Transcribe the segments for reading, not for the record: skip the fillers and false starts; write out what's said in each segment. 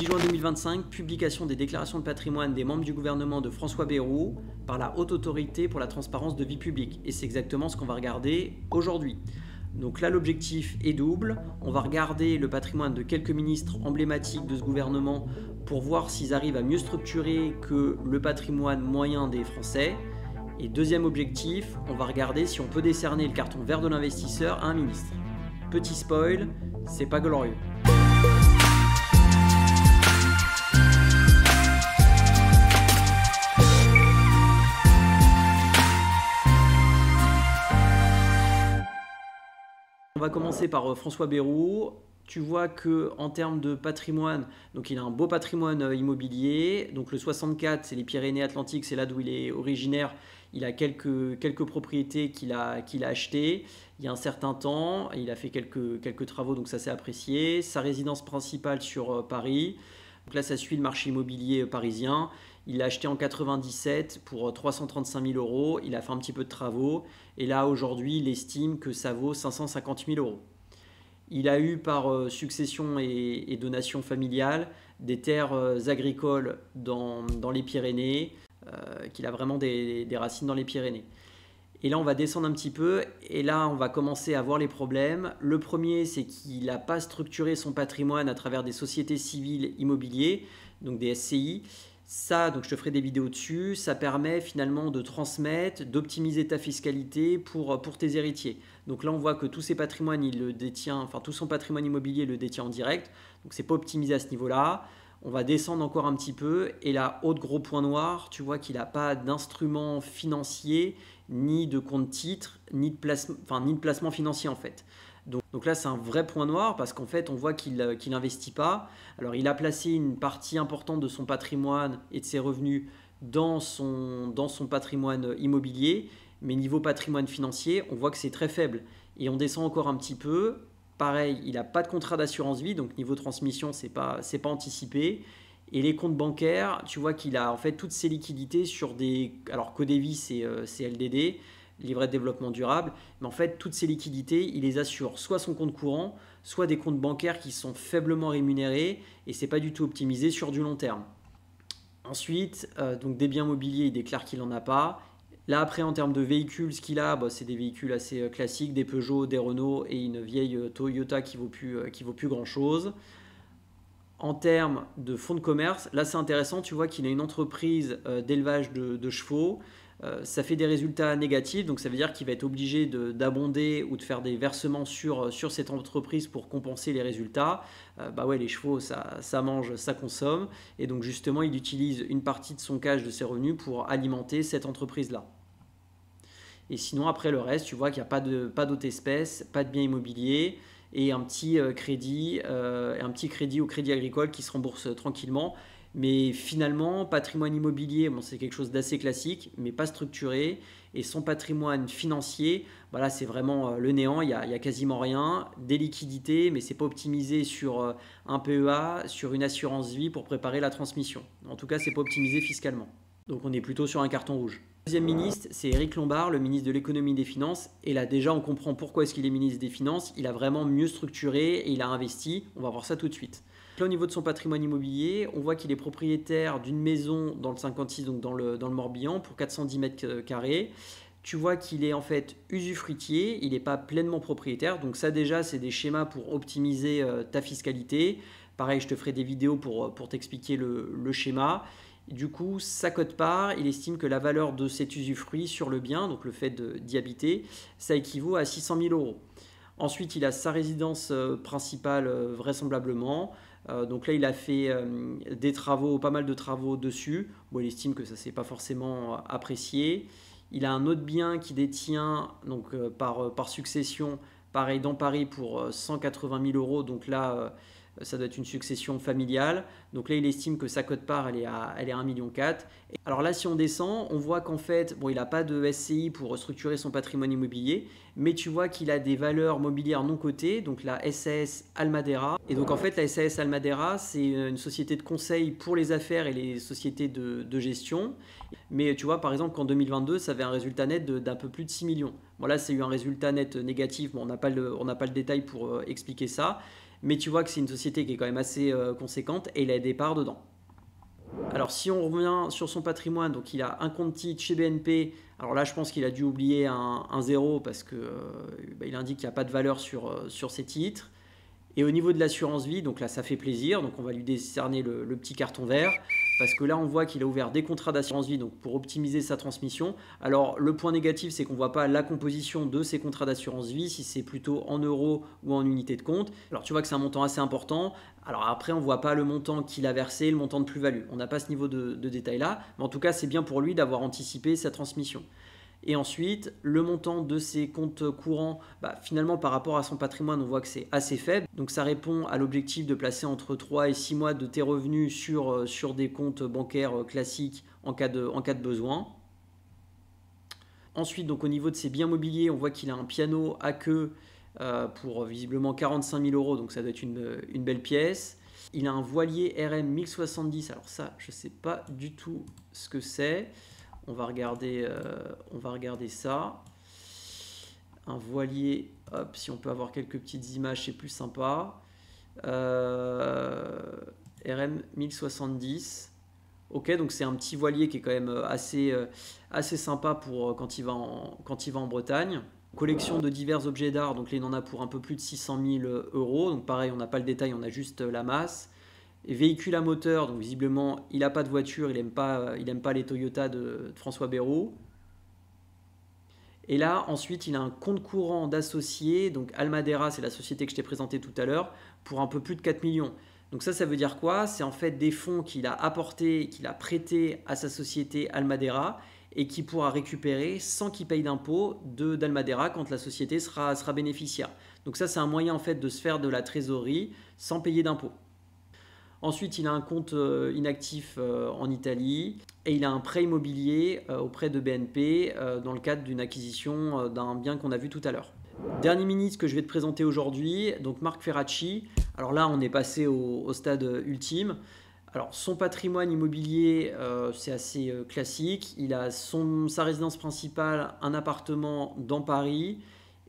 10 juin 2025, publication des déclarations de patrimoine des membres du gouvernement de François Bayrou par la Haute Autorité pour la transparence de vie publique. Et c'est exactement ce qu'on va regarder aujourd'hui. Donc là, l'objectif est double. On va regarder le patrimoine de quelques ministres emblématiques de ce gouvernement pour voir s'ils arrivent à mieux structurer que le patrimoine moyen des Français. Et deuxième objectif, on va regarder si on peut décerner le carton vert de l'investisseur à un ministre. Petit spoil, c'est pas glorieux. On va commencer par François Bayrou. Tu vois qu'en termes de patrimoine, donc il a un beau patrimoine immobilier. Donc le 64, c'est les Pyrénées-Atlantiques, c'est là d'où il est originaire. Il a quelques propriétés qu'il a achetées il y a un certain temps. Il a fait quelques travaux, donc ça s'est apprécié. Sa résidence principale sur Paris. Donc là, ça suit le marché immobilier parisien. Il l'a acheté en 97 pour 335 000 euros. Il a fait un petit peu de travaux. Et là, aujourd'hui, il estime que ça vaut 550 000 euros. Il a eu par succession et donation familiale des terres agricoles dans les Pyrénées, qu'il a vraiment des racines dans les Pyrénées. Et là, on va descendre un petit peu et là, on va commencer à voir les problèmes. Le premier, c'est qu'il n'a pas structuré son patrimoine à travers des sociétés civiles immobilières, donc des SCI. Ça, donc je te ferai des vidéos dessus, ça permet finalement de transmettre, d'optimiser ta fiscalité pour tes héritiers. Donc là, on voit que tous ses patrimoines, il le détient, enfin tout son patrimoine immobilier le détient en direct. Donc c'est pas optimisé à ce niveau-là. On va descendre encore un petit peu et là, autre gros point noir, tu vois qu'il n'a pas d'instrument financier, ni de compte titre, ni de placement financier en fait. Donc là, c'est un vrai point noir parce qu'en fait, on voit qu'il n'investit pas. Alors, il a placé une partie importante de son patrimoine et de ses revenus dans son patrimoine immobilier. Mais niveau patrimoine financier, on voit que c'est très faible. Et on descend encore un petit peu. Pareil, il n'a pas de contrat d'assurance vie, donc niveau transmission, c'est pas anticipé. Et les comptes bancaires, tu vois qu'il a en fait toutes ses liquidités sur des... Alors, Codévis, c'est LDD, livret de développement durable, mais en fait, toutes ces liquidités, il les assure soit son compte courant, soit des comptes bancaires qui sont faiblement rémunérés et c'est pas du tout optimisé sur du long terme. Ensuite, donc des biens mobiliers, il déclare qu'il n'en a pas. Là, après, en termes de véhicules, ce qu'il a, c'est des véhicules assez classiques, des Peugeot, des Renault et une vieille Toyota qui vaut plus grand-chose. En termes de fonds de commerce, là, c'est intéressant, tu vois qu'il a une entreprise d'élevage de chevaux. Ça fait des résultats négatifs, donc ça veut dire qu'il va être obligé d'abonder ou de faire des versements sur cette entreprise pour compenser les résultats. Ouais, les chevaux, ça mange, ça consomme, et donc justement, il utilise une partie de son cash, de ses revenus, pour alimenter cette entreprise-là. Et sinon, après le reste, tu vois qu'il n'y a pas d'autres espèces, pas de biens immobiliers, et un petit crédit au Crédit Agricole qui se rembourse tranquillement. Mais finalement, patrimoine immobilier, c'est quelque chose d'assez classique, mais pas structuré. Et son patrimoine financier, là, c'est vraiment le néant, il y a quasiment rien. Des liquidités, mais ce n'est pas optimisé sur un PEA, sur une assurance vie pour préparer la transmission. En tout cas, ce n'est pas optimisé fiscalement. Donc on est plutôt sur un carton rouge. Deuxième ministre, c'est Éric Lombard, le ministre de l'économie et des finances. Et là déjà, on comprend pourquoi est-ce qu'il est ministre des Finances. Il a vraiment mieux structuré et il a investi. On va voir ça tout de suite. Là, au niveau de son patrimoine immobilier, on voit qu'il est propriétaire d'une maison dans le 56, donc dans le Morbihan, pour 410 mètres carrés. Tu vois qu'il est en fait usufruitier, il n'est pas pleinement propriétaire. Donc ça déjà, c'est des schémas pour optimiser ta fiscalité. Pareil, je te ferai des vidéos pour t'expliquer le schéma. Du coup, sa quote-part, il estime que la valeur de cet usufruit sur le bien, donc le fait d'y habiter, ça équivaut à 600 000 euros. Ensuite, il a sa résidence principale vraisemblablement. Donc là, il a fait pas mal de travaux dessus. Il estime que ça ne s'est pas forcément apprécié. Il a un autre bien qu'il détient donc, par succession, pareil dans Paris pour 180 000 euros. Donc là, ça doit être une succession familiale. Donc là, il estime que sa quote-part, elle est à 1,4 million. Alors là, si on descend, on voit qu'en fait, il n'a pas de SCI pour structurer son patrimoine immobilier, mais tu vois qu'il a des valeurs mobilières non cotées, donc la SAS Almadera. Et donc en fait, la SAS Almadera, c'est une société de conseil pour les affaires et les sociétés de gestion. Mais tu vois, par exemple, qu'en 2022, ça avait un résultat net d'un peu plus de 6 millions. Là, c'est eu un résultat net négatif, mais on n'a pas le détail pour expliquer ça. mais tu vois que c'est une société qui est quand même assez conséquente et il a des parts dedans. Alors si on revient sur son patrimoine, donc il a un compte titre chez BNP. Alors là je pense qu'il a dû oublier un zéro parce que il indique qu'il n'y a pas de valeur sur ses titres. Et au niveau de l'assurance vie, donc là ça fait plaisir, donc on va lui décerner le petit carton vert, parce que là on voit qu'il a ouvert des contrats d'assurance vie donc pour optimiser sa transmission. Alors le point négatif c'est qu'on ne voit pas la composition de ces contrats d'assurance vie, si c'est plutôt en euros ou en unités de compte. Alors tu vois que c'est un montant assez important. Alors après on ne voit pas le montant qu'il a versé, le montant de plus-value. On n'a pas ce niveau de détail là, mais en tout cas c'est bien pour lui d'avoir anticipé sa transmission. Et ensuite, le montant de ses comptes courants, finalement par rapport à son patrimoine, on voit que c'est assez faible. Donc ça répond à l'objectif de placer entre 3 et 6 mois de tes revenus sur des comptes bancaires classiques en cas de besoin. Ensuite, donc, au niveau de ses biens mobiliers, on voit qu'il a un piano à queue pour visiblement 45 000 euros, donc ça doit être une belle pièce. Il a un voilier RM 1070, alors ça, je ne sais pas du tout ce que c'est. On va regarder ça. Un voilier, hop, si on peut avoir quelques petites images, c'est plus sympa. RM 1070. Ok, donc c'est un petit voilier qui est quand même assez sympa pour quand il va en Bretagne. Collection de divers objets d'art, donc là il en a pour un peu plus de 600 000 euros. Donc pareil, on n'a pas le détail, on a juste la masse. Et véhicule à moteur, donc visiblement il n'a pas de voiture, il n'aime pas les Toyota de François Bayrou. Et là ensuite il a un compte courant d'associés, donc Almadera c'est la société que je t'ai présentée tout à l'heure, pour un peu plus de 4 millions. Donc ça veut dire quoi? C'est en fait des fonds qu'il a apportés, qu'il a prêtés à sa société Almadera et qu'il pourra récupérer sans qu'il paye d'impôts d'Almadera quand la société sera bénéficiaire. Donc ça c'est un moyen en fait de se faire de la trésorerie sans payer d'impôts. Ensuite, il a un compte inactif en Italie et il a un prêt immobilier auprès de BNP dans le cadre d'une acquisition d'un bien qu'on a vu tout à l'heure. Dernier ministre que je vais te présenter aujourd'hui, donc Marc Ferracci. Alors là, on est passé au stade ultime. Alors son patrimoine immobilier, c'est assez classique. Il a sa résidence principale, un appartement dans Paris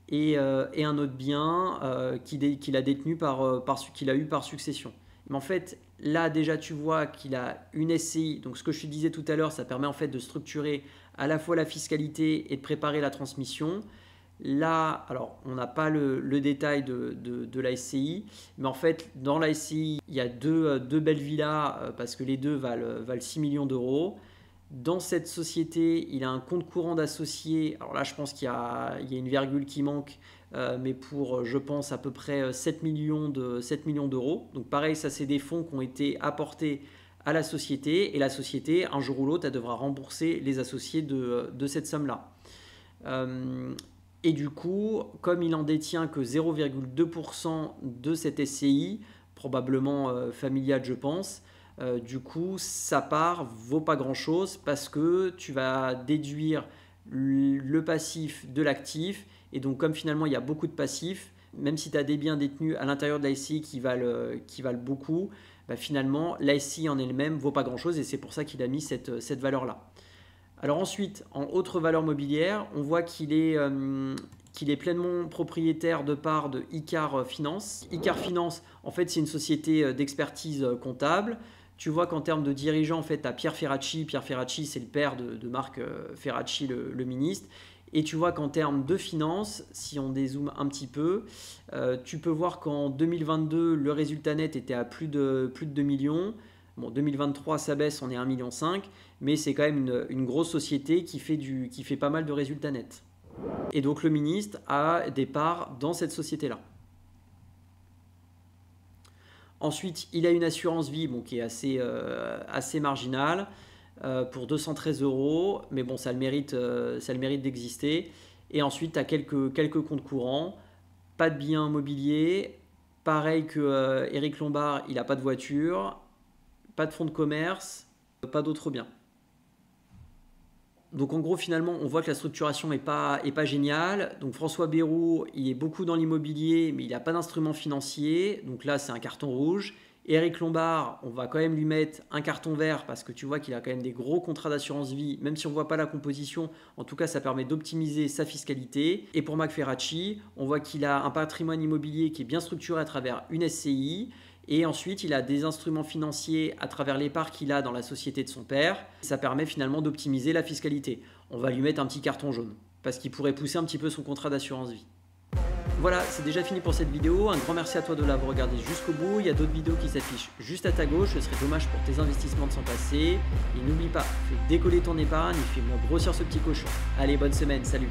et un autre bien qu'il a détenu qu'il a eu par succession. Mais en fait, là déjà tu vois qu'il a une SCI. Donc ce que je te disais tout à l'heure, ça permet en fait de structurer à la fois la fiscalité et de préparer la transmission. Là, alors on n'a pas le détail de la SCI, mais en fait dans la SCI, il y a deux belles villas parce que les deux valent 6 millions d'euros. Dans cette société, il a un compte courant d'associés. Alors là, je pense qu'il y a une virgule qui manque, mais pour, je pense, à peu près 7 millions d'euros. Donc pareil, ça c'est des fonds qui ont été apportés à la société. Et la société, un jour ou l'autre, elle devra rembourser les associés de cette somme-là. Et du coup, comme il en détient que 0,2% de cette SCI, probablement familiale je pense, du coup, sa part vaut pas grand-chose parce que tu vas déduire le passif de l'actif. Et donc, comme finalement, il y a beaucoup de passifs, même si tu as des biens détenus à l'intérieur de la SCI qui valent beaucoup, finalement, la SCI en elle-même vaut pas grand-chose et c'est pour ça qu'il a mis cette valeur-là. Alors ensuite, en autre valeur mobilière, on voit qu'il est pleinement propriétaire de parts de Icar Finance. Icar Finance, en fait, c'est une société d'expertise comptable. Tu vois qu'en termes de dirigeants, en fait, tu as Pierre Ferracci. Pierre Ferracci, c'est le père de Marc Ferracci, le ministre. Et tu vois qu'en termes de finances, si on dézoome un petit peu, tu peux voir qu'en 2022, le résultat net était à plus de 2 millions. Bon, 2023, ça baisse, on est à 1,5 million, mais c'est quand même une grosse société qui fait pas mal de résultats nets. Et donc le ministre a des parts dans cette société-là. Ensuite, il a une assurance vie qui est assez marginale pour 213 euros, mais bon, ça a le mérite d'exister. Et ensuite, tu as quelques comptes courants, pas de biens immobiliers. Pareil que Éric Lombard, il n'a pas de voiture, pas de fonds de commerce, pas d'autres biens. Donc en gros, finalement, on voit que la structuration n'est pas géniale. Donc François Bayrou, il est beaucoup dans l'immobilier, mais il n'a pas d'instrument financier. Donc là, c'est un carton rouge. Éric Lombard, on va quand même lui mettre un carton vert parce que tu vois qu'il a quand même des gros contrats d'assurance vie, même si on ne voit pas la composition, en tout cas ça permet d'optimiser sa fiscalité. Et pour Marc Ferracci, on voit qu'il a un patrimoine immobilier qui est bien structuré à travers une SCI. Et ensuite, il a des instruments financiers à travers les parts qu'il a dans la société de son père. Ça permet finalement d'optimiser la fiscalité. On va lui mettre un petit carton jaune parce qu'il pourrait pousser un petit peu son contrat d'assurance vie. Voilà, c'est déjà fini pour cette vidéo. Un grand merci à toi de l'avoir regardé jusqu'au bout. Il y a d'autres vidéos qui s'affichent juste à ta gauche. Ce serait dommage pour tes investissements de s'en passer. Et n'oublie pas, fais décoller ton épargne et fais-moi grossir ce petit cochon. Allez, bonne semaine, salut!